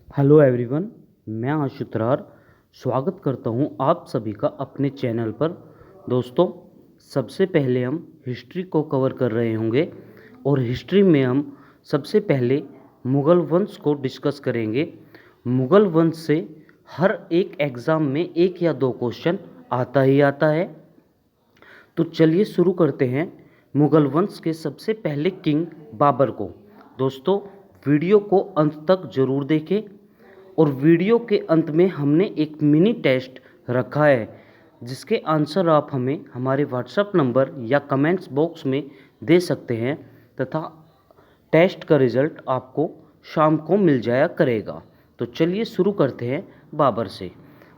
Hello everyone, मैं आशुतरार स्वागत करता हूं आप सभी का अपने चैनल पर। दोस्तों, सबसे पहले हम हिस्ट्री को कवर कर रहे होंगे और हिस्ट्री में हम सबसे पहले मुग़ल वंश को डिस्कस करेंगे। मुग़ल वंश से हर एक एग्ज़ाम में एक या दो क्वेश्चन आता ही आता है। तो चलिए शुरू करते हैं मुग़ल वंश के सबसे पहले किंग बाबर को। दोस्तों, वीडियो को अंत तक ज़रूर देखें और वीडियो के अंत में हमने एक मिनी टेस्ट रखा है जिसके आंसर आप हमें हमारे व्हाट्सएप नंबर या कमेंट्स बॉक्स में दे सकते हैं तथा टेस्ट का रिज़ल्ट आपको शाम को मिल जाया करेगा। तो चलिए शुरू करते हैं बाबर से।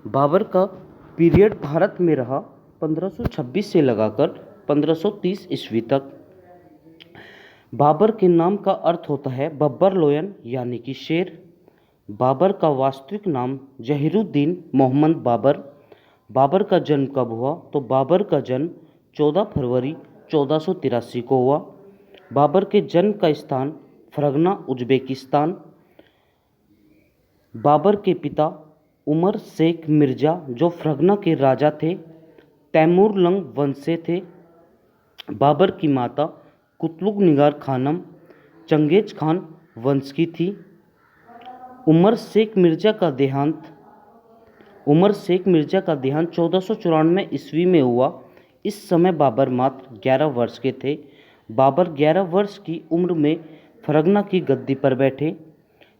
बाबर का पीरियड भारत में रहा 1526 से लगाकर 1530 ईस्वी तक। बाबर के नाम का अर्थ होता है बब्बर लोयन यानी कि शेर। बाबर का वास्तविक नाम जहीरुद्दीन मोहम्मद बाबर। बाबर का जन्म कब हुआ? तो बाबर का जन्म 14 फरवरी 1483 को हुआ। बाबर के जन्म का स्थान फरगना उज्बेकिस्तान। बाबर के पिता उमर शेख मिर्ज़ा जो फरगना के राजा थे, तैमूरलंग वंश से थे। बाबर की माता कुतलुग निगार खानम चंगेज खान वंश की थी। उमर शेख मिर्ज़ा का देहांत 1494 ईस्वी में हुआ। इस समय बाबर मात्र 11 वर्ष के थे। बाबर 11 वर्ष की उम्र में फरगना की गद्दी पर बैठे,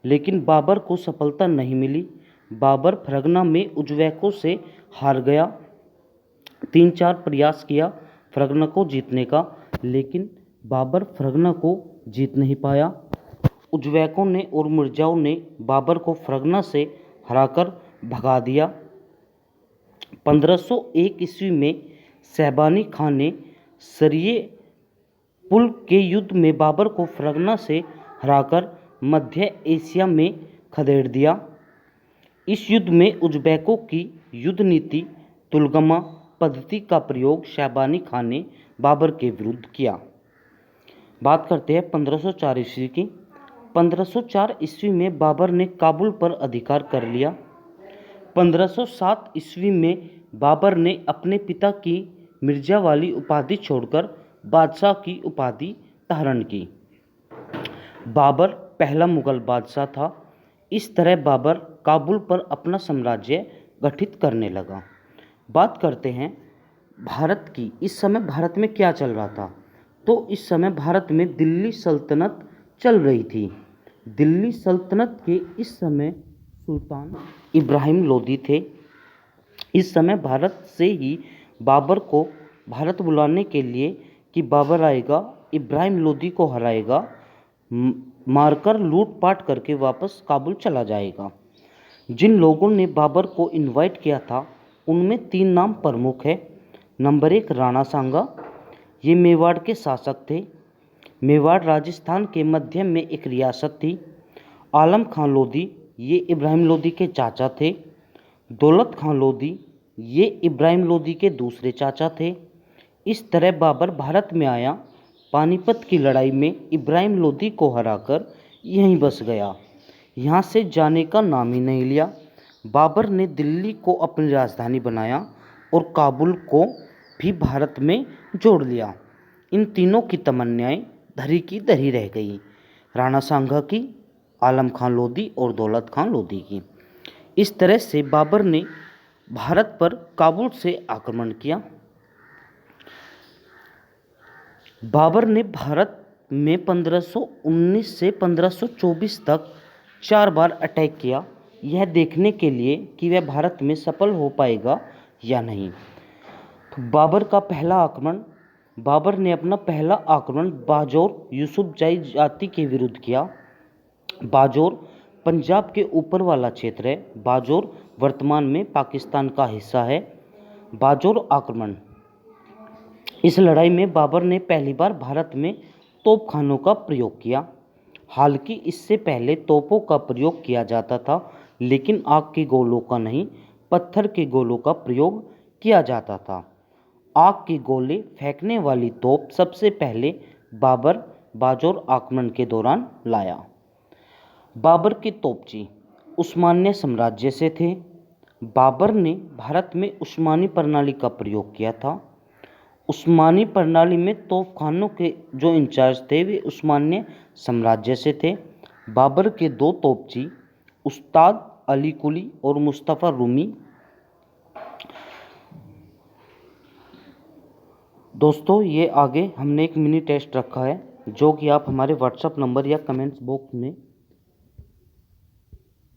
लेकिन बाबर को सफलता नहीं मिली। बाबर फरगना में उज्बेकों से हार गया। 3-4 प्रयास किया फरगना को जीतने का, लेकिन बाबर फरगना को जीत नहीं पाया। उज्बेकों ने और मिर्ज़ाओं ने बाबर को फरगना से हराकर भगा दिया। 1501 ईस्वी में शहबानी खान ने सरिये पुल के युद्ध में बाबर को फरगना से हराकर मध्य एशिया में खदेड़ दिया। इस युद्ध में उज्बेकों की युद्ध नीति तुलगमा पद्धति का प्रयोग शहबानी खान ने बाबर के विरुद्ध किया। बात करते हैं 1504 ईस्वी की। 1504 ईस्वी में बाबर ने काबुल पर अधिकार कर लिया। 1507 ईस्वी में बाबर ने अपने पिता की मिर्ज़ा वाली उपाधि छोड़कर बादशाह की उपाधि धारण की। बाबर पहला मुग़ल बादशाह था। इस तरह बाबर काबुल पर अपना साम्राज्य गठित करने लगा। बात करते हैं भारत की। इस समय भारत में क्या चल रहा था? तो इस समय भारत में दिल्ली सल्तनत चल रही थी। दिल्ली सल्तनत के इस समय सुल्तान इब्राहिम लोदी थे। इस समय भारत से ही बाबर को भारत बुलाने के लिए कि बाबर आएगा, इब्राहिम लोदी को हराएगा, मारकर लूटपाट करके वापस काबुल चला जाएगा। जिन लोगों ने बाबर को इनवाइट किया था उनमें 3 नाम प्रमुख है। नंबर 1 राणा सांगा, ये मेवाड़ के शासक थे। मेवाड़ राजस्थान के मध्य में एक रियासत थी। आलम खां लोदी, ये इब्राहिम लोदी के चाचा थे। दौलत खां लोदी, ये इब्राहिम लोदी के दूसरे चाचा थे। इस तरह बाबर भारत में आया। पानीपत की लड़ाई में इब्राहिम लोदी को हराकर यहीं बस गया। यहाँ से जाने का नाम ही नहीं लिया। बाबर ने दिल्ली को अपनी राजधानी बनाया और काबुल को भी भारत में जोड़ लिया। इन तीनों की तमन्नाएं धरी की धरी रह गई, राणा सांगा की, आलम खां लोदी और दौलत खां लोदी की। इस तरह से बाबर ने भारत पर काबुल से आक्रमण किया। बाबर ने भारत में 1519 से 1524 तक 4 बार अटैक किया, यह देखने के लिए कि वह भारत में सफल हो पाएगा या नहीं। तो बाबर ने अपना पहला आक्रमण बाजौर यूसुफजाई जाति के विरुद्ध किया। बाजौर पंजाब के ऊपर वाला क्षेत्र है। बाजौर वर्तमान में पाकिस्तान का हिस्सा है। बाजौर आक्रमण, इस लड़ाई में बाबर ने पहली बार भारत में तोपखानों का प्रयोग किया। हालांकि इससे पहले तोपों का प्रयोग किया जाता था, लेकिन आग के गोलों का नहीं, पत्थर के गोलों का प्रयोग किया जाता था। आग के गोले फेंकने वाली तोप सबसे पहले बाबर बाजौर आक्रमण के दौरान लाया। बाबर की तोपची उस्मानिया साम्राज्य से थे। बाबर ने भारत में उस्मानी प्रणाली का प्रयोग किया था। उस्मानी प्रणाली में तोपखानों के जो इंचार्ज थे वे उस्मानिया साम्राज्य से थे। बाबर के दो तोपची उस्ताद अली कुली और मुस्तफ़ा रूमी। दोस्तों, ये आगे हमने एक मिनी टेस्ट रखा है जो कि आप हमारे व्हाट्सएप नंबर या कमेंट्स बॉक्स में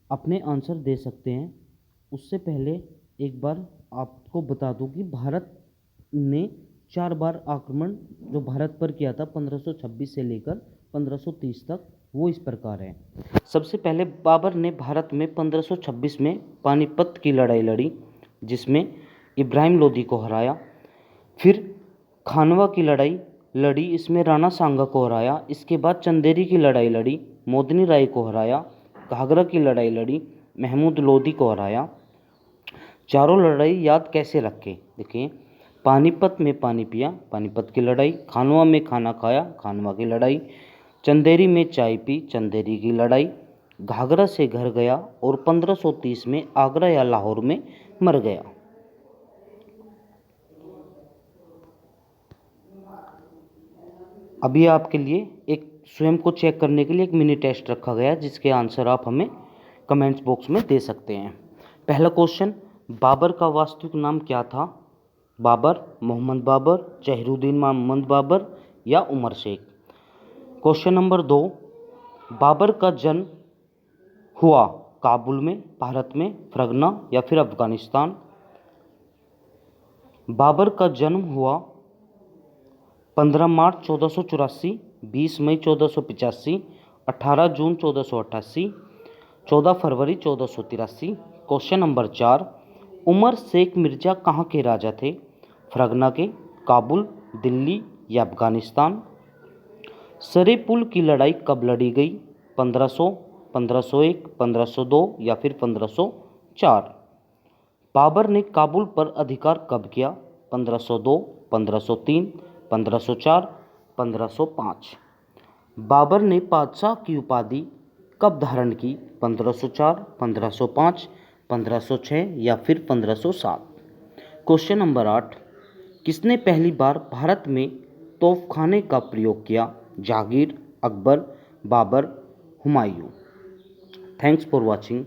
अपने आंसर दे सकते हैं। उससे पहले एक बार आपको बता दूं कि भारत ने 4 बार आक्रमण जो भारत पर किया था 1526 से लेकर 1530 तक, वो इस प्रकार है। सबसे पहले बाबर ने भारत में 1526 में पानीपत की लड़ाई लड़ी जिसमें इब्राहिम लोदी को हराया। फिर खानवा की लड़ाई लड़ी, इसमें राणा सांगा को हराया। इसके बाद चंदेरी की लड़ाई लड़ी, मोदनी राय को हराया। घाघरा की लड़ाई लड़ी, महमूद लोदी को हराया। चारों लड़ाई याद कैसे रखें, देखिए। पानीपत में पानी पिया, पानीपत की लड़ाई। खानवा में खाना खाया, खानवा की लड़ाई। चंदेरी में चाय पी, चंदेरी की लड़ाई। घाघरा से घर गया और 1530 में आगरा या लाहौर में मर गया। अभी आपके लिए एक स्वयं को चेक करने के लिए एक मिनी टेस्ट रखा गया है जिसके आंसर आप हमें कमेंट्स बॉक्स में दे सकते हैं। पहला क्वेश्चन, बाबर का वास्तविक नाम क्या था? बाबर, मोहम्मद बाबर, जहीरुद्दीन मोहम्मद बाबर या उमर शेख। क्वेश्चन नंबर 2, बाबर का जन्म हुआ काबुल में, भारत में, फरगना या फिर अफगानिस्तान। बाबर का जन्म हुआ 15 मार्च 1484, 20 मई 1485, 18 जून 1488, 14 फरवरी 1483। क्वेश्चन नंबर 4, उमर शेख मिर्ज़ा कहाँ के राजा थे? फरगना के, काबुल, दिल्ली या अफगानिस्तान। सरे पुल की लड़ाई कब लड़ी गई? 1500, 1501, 1502 या फिर 1504। बाबर ने काबुल पर अधिकार कब किया? 1502, 1503, 1504, 1505। बाबर ने बादशाह की उपाधि कब धारण की? 1504, 1505, 1506 या फिर 1507। क्वेश्चन नंबर 8, किसने पहली बार भारत में तोपखाने का प्रयोग किया? Jahangir, Akbar, Babur, Humayun. Thanks for watching.